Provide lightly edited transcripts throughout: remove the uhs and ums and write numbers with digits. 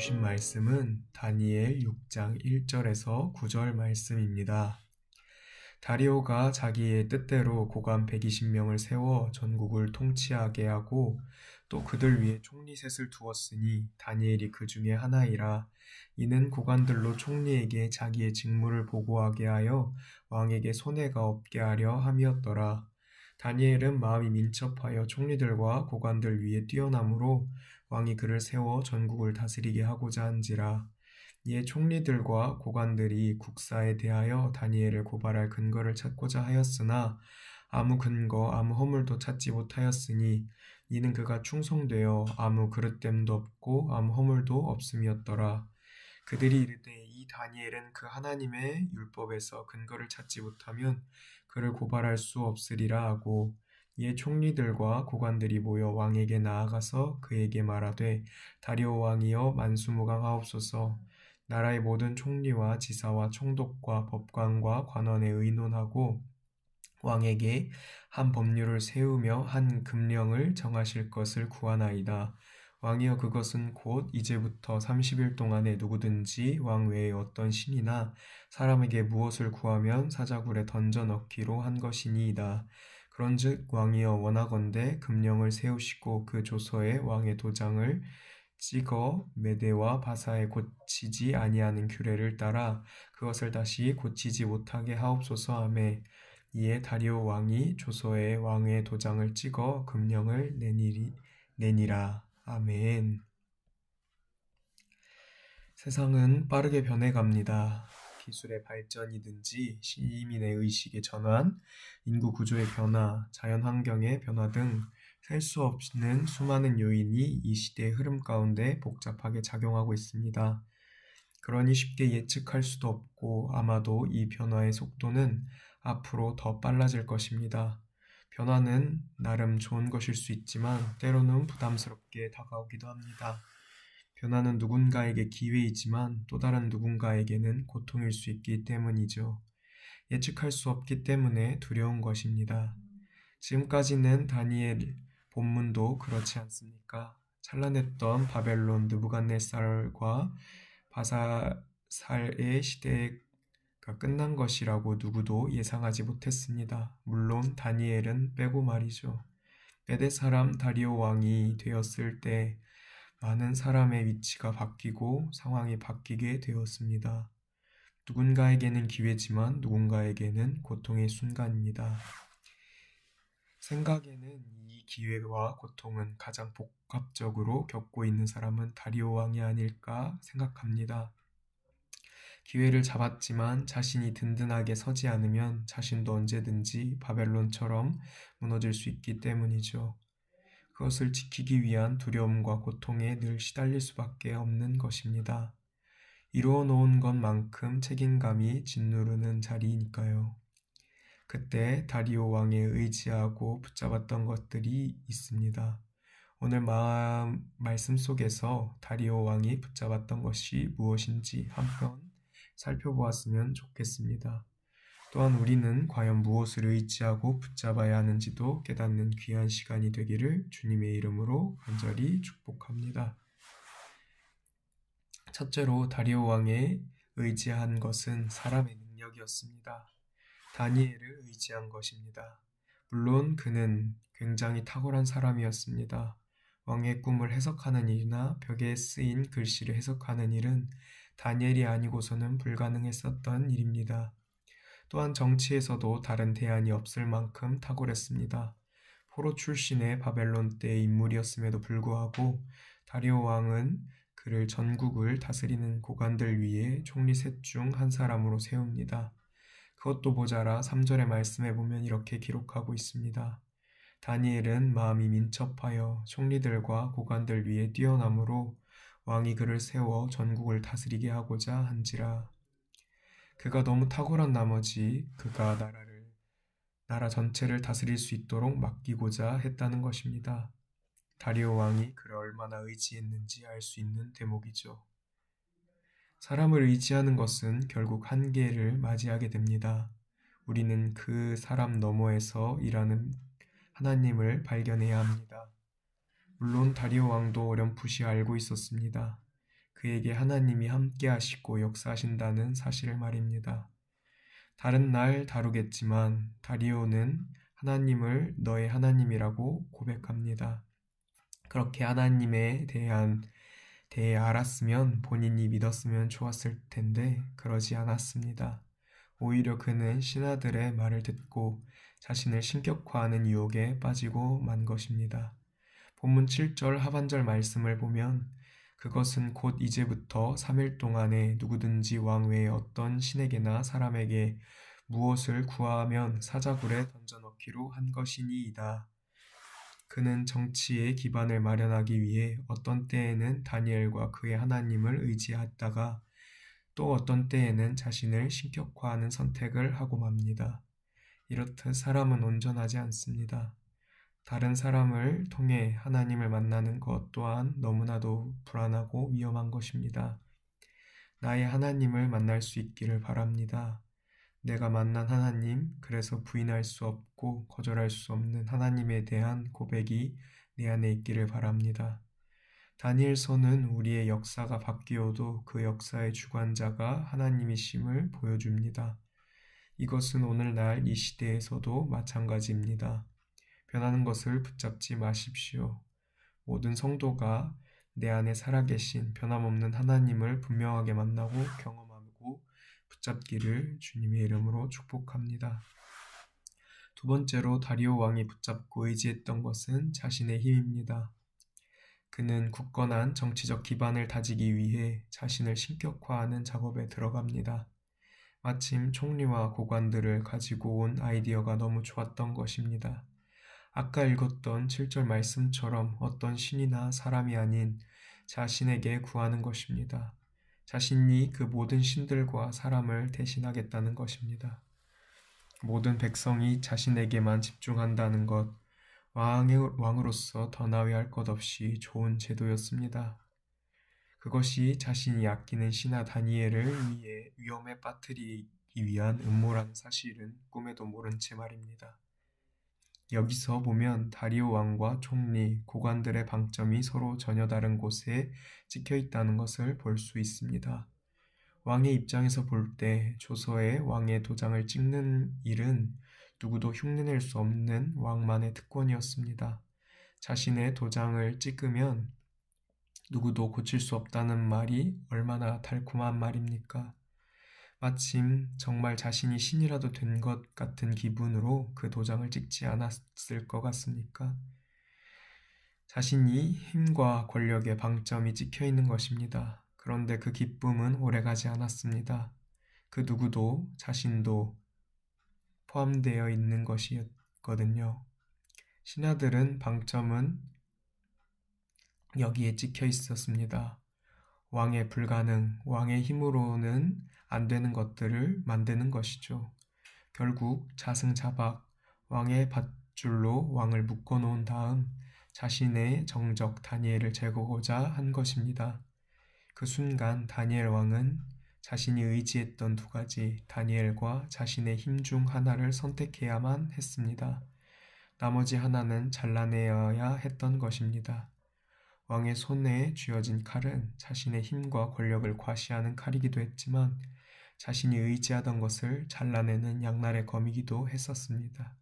주신 말씀은 다니엘 6장 1절에서 9절 말씀입니다. 다리오가 자기의 뜻대로 고관 120명을 세워 전국을 통치하게 하고 또 그들 위에 총리셋을 두었으니 다니엘이 그 중에 하나이라. 이는 고관들로 총리에게 자기의 직무를 보고하게 하여 왕에게 손해가 없게 하려 함이었더라. 다니엘은 마음이 민첩하여 총리들과 고관들 위에 뛰어나므로 왕이 그를 세워 전국을 다스리게 하고자 한지라. 이에 총리들과 고관들이 국사에 대하여 다니엘을 고발할 근거를 찾고자 하였으나 아무 근거 아무 허물도 찾지 못하였으니 이는 그가 충성되어 아무 그릇됨도 없고 아무 허물도 없음이었더라. 그들이 이르되 이 다니엘은 그 하나님의 율법에서 근거를 찾지 못하면 그를 고발할 수 없으리라 하고, 이에 총리들과 고관들이 모여 왕에게 나아가서 그에게 말하되 다리오 왕이여 만수무강하옵소서. 나라의 모든 총리와 지사와 총독과 법관과 관원에 의논하고 왕에게 한 법률을 세우며 한 금령을 정하실 것을 구하나이다. 왕이여 그것은 곧 이제부터 30일 동안에 누구든지 왕 외에 어떤 신이나 사람에게 무엇을 구하면 사자굴에 던져 넣기로 한 것이니이다. 그런즉 왕이여 원하건대 금령을 세우시고 그 조서에 왕의 도장을 찍어 메대와 바사에 고치지 아니하는 규례를 따라 그것을 다시 고치지 못하게 하옵소서 하매, 이에 다리오 왕이 조서에 왕의 도장을 찍어 금령을 내니라. 아멘. 세상은 빠르게 변해갑니다. 기술의 발전이든지 시민의 의식의 전환, 인구 구조의 변화, 자연환경의 변화 등 셀 수 없는 수많은 요인이 이 시대의 흐름 가운데 복잡하게 작용하고 있습니다. 그러니 쉽게 예측할 수도 없고 아마도 이 변화의 속도는 앞으로 더 빨라질 것입니다. 변화는 나름 좋은 것일 수 있지만 때로는 부담스럽게 다가오기도 합니다. 변화는 누군가에게 기회이지만 또 다른 누군가에게는 고통일 수 있기 때문이죠. 예측할 수 없기 때문에 두려운 것입니다. 지금까지는 다니엘 본문도 그렇지 않습니까? 찬란했던 바벨론 느부갓네살과 바사살의 시대가 끝난 것이라고 누구도 예상하지 못했습니다. 물론 다니엘은 빼고 말이죠. 메대 사람 다리오 왕이 되었을 때 많은 사람의 위치가 바뀌고 상황이 바뀌게 되었습니다. 누군가에게는 기회지만 누군가에게는 고통의 순간입니다. 생각에는 이 기회와 고통은 가장 복합적으로 겪고 있는 사람은 다리오 왕이 아닐까 생각합니다. 기회를 잡았지만 자신이 든든하게 서지 않으면 자신도 언제든지 바벨론처럼 무너질 수 있기 때문이죠. 그것을 지키기 위한 두려움과 고통에 늘 시달릴 수밖에 없는 것입니다. 이루어 놓은 것만큼 책임감이 짓누르는 자리이니까요. 그때 다리오 왕에 의지하고 붙잡았던 것들이 있습니다. 오늘 말씀 속에서 다리오 왕이 붙잡았던 것이 무엇인지 한번 살펴보았으면 좋겠습니다. 또한 우리는 과연 무엇을 의지하고 붙잡아야 하는지도 깨닫는 귀한 시간이 되기를 주님의 이름으로 간절히 축복합니다. 첫째로 다리오 왕에 의지한 것은 사람의 능력이었습니다. 다니엘을 의지한 것입니다. 물론 그는 굉장히 탁월한 사람이었습니다. 왕의 꿈을 해석하는 일이나 벽에 쓰인 글씨를 해석하는 일은 다니엘이 아니고서는 불가능했었던 일입니다. 또한 정치에서도 다른 대안이 없을 만큼 탁월했습니다. 포로 출신의 바벨론 때의 인물이었음에도 불구하고 다리오 왕은 그를 전국을 다스리는 고관들 위에 총리 셋 중 한 사람으로 세웁니다. 그것도 모자라 3절의 말씀에 보면 이렇게 기록하고 있습니다. 다니엘은 마음이 민첩하여 총리들과 고관들 위에 뛰어나므로 왕이 그를 세워 전국을 다스리게 하고자 한지라. 그가 너무 탁월한 나머지 그가 나라 전체를 다스릴 수 있도록 맡기고자 했다는 것입니다. 다리오 왕이 그를 얼마나 의지했는지 알 수 있는 대목이죠. 사람을 의지하는 것은 결국 한계를 맞이하게 됩니다. 우리는 그 사람 너머에서 일하는 하나님을 발견해야 합니다. 물론 다리오 왕도 어렴풋이 알고 있었습니다. 그에게 하나님이 함께 하시고 역사하신다는 사실을 말입니다. 다른 날 다루겠지만 다리오는 하나님을 너의 하나님이라고 고백합니다. 그렇게 하나님에 대해 알았으면 본인이 믿었으면 좋았을 텐데 그러지 않았습니다. 오히려 그는 신하들의 말을 듣고 자신을 신격화하는 유혹에 빠지고 만 것입니다. 본문 7절 하반절 말씀을 보면 그것은 곧 이제부터 3일 동안에 누구든지 왕 외에 어떤 신에게나 사람에게 무엇을 구하면 사자굴에 던져넣기로 한 것이니이다. 그는 정치의 기반을 마련하기 위해 어떤 때에는 다니엘과 그의 하나님을 의지했다가 또 어떤 때에는 자신을 신격화하는 선택을 하고 맙니다. 이렇듯 사람은 온전하지 않습니다. 다른 사람을 통해 하나님을 만나는 것 또한 너무나도 불안하고 위험한 것입니다. 나의 하나님을 만날 수 있기를 바랍니다. 내가 만난 하나님, 그래서 부인할 수 없고 거절할 수 없는 하나님에 대한 고백이 내 안에 있기를 바랍니다. 다니엘서는 우리의 역사가 바뀌어도 그 역사의 주관자가 하나님이심을 보여줍니다. 이것은 오늘날 이 시대에서도 마찬가지입니다. 변하는 것을 붙잡지 마십시오. 모든 성도가 내 안에 살아계신 변함없는 하나님을 분명하게 만나고 경험하고 붙잡기를 주님의 이름으로 축복합니다. 두 번째로 다리오 왕이 붙잡고 의지했던 것은 자신의 힘입니다. 그는 굳건한 정치적 기반을 다지기 위해 자신을 신격화하는 작업에 들어갑니다. 마침 총리와 고관들을 가지고 온 아이디어가 너무 좋았던 것입니다. 아까 읽었던 7절 말씀처럼 어떤 신이나 사람이 아닌 자신에게 구하는 것입니다. 자신이 그 모든 신들과 사람을 대신하겠다는 것입니다. 모든 백성이 자신에게만 집중한다는 것, 왕으로서 더 나위할 것 없이 좋은 제도였습니다. 그것이 자신이 아끼는 신하 다니엘을 위해 위험에 빠뜨리기 위한 음모라는 사실은 꿈에도 모른 채 말입니다. 여기서 보면 다리오 왕과 총리, 고관들의 방점이 서로 전혀 다른 곳에 찍혀 있다는 것을 볼 수 있습니다. 왕의 입장에서 볼 때 조서에 왕의 도장을 찍는 일은 누구도 흉내낼 수 없는 왕만의 특권이었습니다. 자신의 도장을 찍으면 누구도 고칠 수 없다는 말이 얼마나 달콤한 말입니까? 마침 정말 자신이 신이라도 된 것 같은 기분으로 그 도장을 찍지 않았을 것 같습니까? 자신이 힘과 권력의 방점이 찍혀 있는 것입니다. 그런데 그 기쁨은 오래가지 않았습니다. 그 누구도 자신도 포함되어 있는 것이었거든요. 신하들은 방점은 여기에 찍혀 있었습니다. 왕의 불가능, 왕의 힘으로는 안 되는 것들을 만드는 것이죠. 결국 자승자박, 왕의 밧줄로 왕을 묶어놓은 다음 자신의 정적 다니엘을 제거하고자 한 것입니다. 그 순간 다니엘 왕은 자신이 의지했던 두 가지 다니엘과 자신의 힘 중 하나를 선택해야만 했습니다. 나머지 하나는 잘라내어야 했던 것입니다. 왕의 손에 쥐어진 칼은 자신의 힘과 권력을 과시하는 칼이기도 했지만 자신이 의지하던 것을 잘라내는 양날의 검이기도 했었습니다.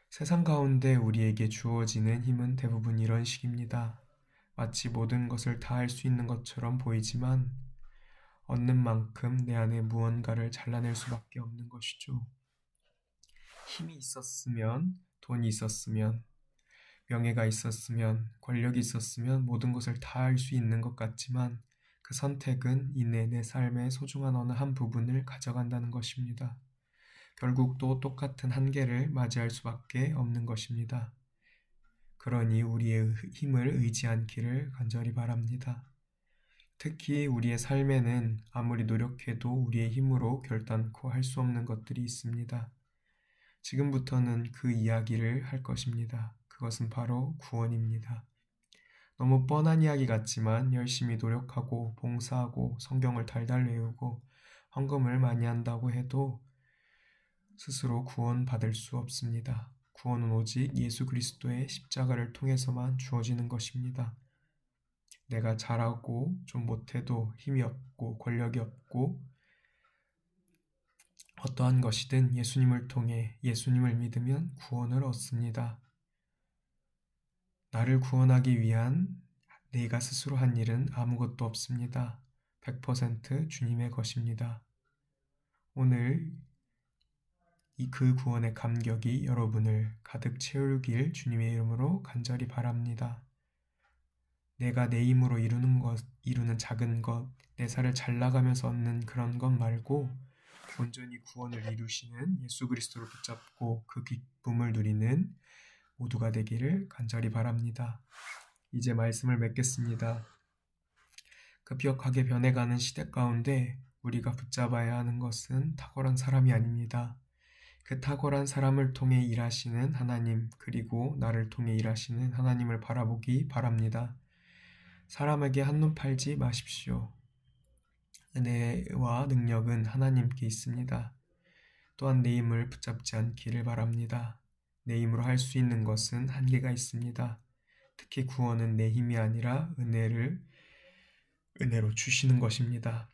세상 가운데 우리에게 주어지는 힘은 대부분 이런 식입니다. 마치 모든 것을 다 할 수 있는 것처럼 보이지만 얻는 만큼 내 안에 무언가를 잘라낼 수밖에 없는 것이죠. 힘이 있었으면, 돈이 있었으면, 명예가 있었으면, 권력이 있었으면 모든 것을 다 할 수 있는 것 같지만 그 선택은 이내 내 삶의 소중한 어느 한 부분을 가져간다는 것입니다. 결국 또 똑같은 한계를 맞이할 수밖에 없는 것입니다. 그러니 우리의 힘을 의지 않기를 간절히 바랍니다. 특히 우리의 삶에는 아무리 노력해도 우리의 힘으로 결단코 할 수 없는 것들이 있습니다. 지금부터는 그 이야기를 할 것입니다. 그것은 바로 구원입니다. 너무 뻔한 이야기 같지만 열심히 노력하고 봉사하고 성경을 달달 외우고 헌금을 많이 한다고 해도 스스로 구원받을 수 없습니다. 구원은 오직 예수 그리스도의 십자가를 통해서만 주어지는 것입니다. 내가 잘하고 좀 못해도 힘이 없고 권력이 없고 어떠한 것이든 예수님을 통해 예수님을 믿으면 구원을 얻습니다. 나를 구원하기 위한 내가 스스로 한 일은 아무것도 없습니다. 100% 주님의 것입니다. 오늘 그 구원의 감격이 여러분을 가득 채우길 주님의 이름으로 간절히 바랍니다. 내가 내 힘으로 이루는 작은 것, 내 살을 잘 나가면서 얻는 그런 것 말고 온전히 구원을 이루시는 예수 그리스도를 붙잡고 그 기쁨을 누리는 모두가 되기를 간절히 바랍니다. 이제 말씀을 맺겠습니다. 급격하게 변해가는 시대 가운데 우리가 붙잡아야 하는 것은 탁월한 사람이 아닙니다. 그 탁월한 사람을 통해 일하시는 하나님, 그리고 나를 통해 일하시는 하나님을 바라보기 바랍니다. 사람에게 한눈 팔지 마십시오. 은혜와 능력은 하나님께 있습니다. 또한 내 힘을 붙잡지 않기를 바랍니다. 내 힘으로 할 수 있는 것은 한계가 있습니다. 특히 구원은 내 힘이 아니라 은혜로 주시는 것입니다.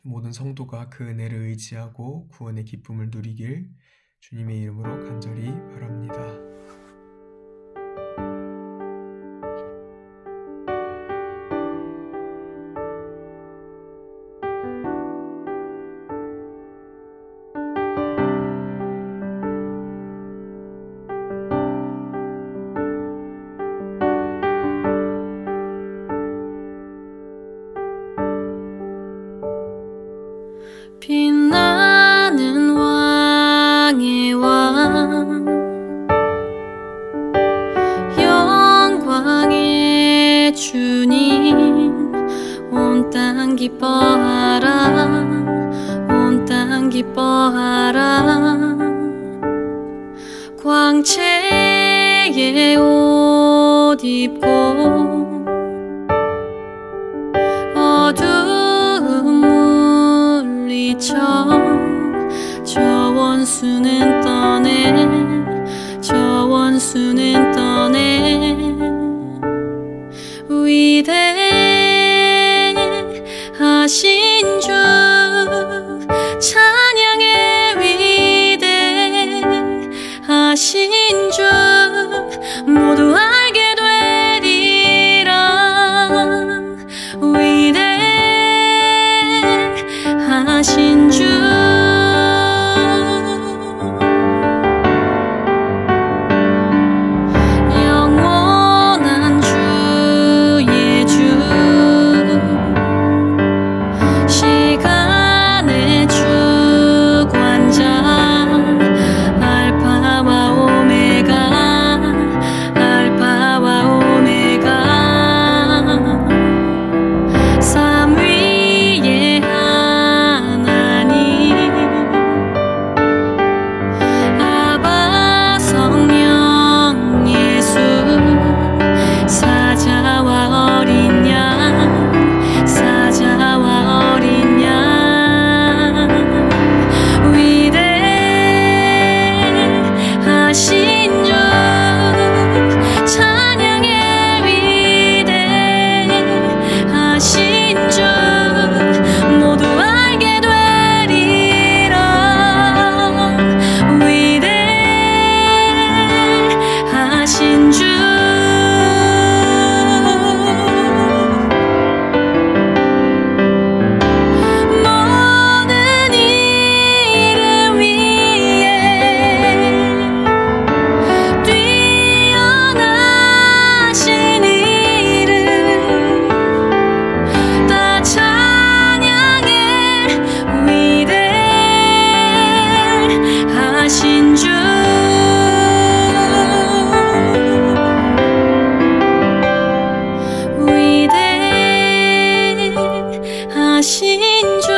모든 성도가 그 은혜를 의지하고 구원의 기쁨을 누리길 주님의 이름으로 간절히 바랍니다. 빛나는 왕의 왕, 영광의 주님, 온 땅 기뻐하라, 온 땅 기뻐하라. 광채의 옷 입고 어두운 물리쳐 저 원수는 떠내, 저 원수는 떠내. 위대하신 주 찬양의 위대하신 주 모두 알게 되리라. 위대하신 주 영원한 주의 주 시간의 주관자 알파와 오메가 알파와 오메가 삼위의 하나님 아바 성령 예수 사자와 어린 양 사자와 어린 양 위대하신 주 찬양의 위대하신 주 모두 알게 되리라. 위대하신 주 모든 이름 위에 뛰어나신 이름 다 찬양해. 위대하신 주 위대하신 주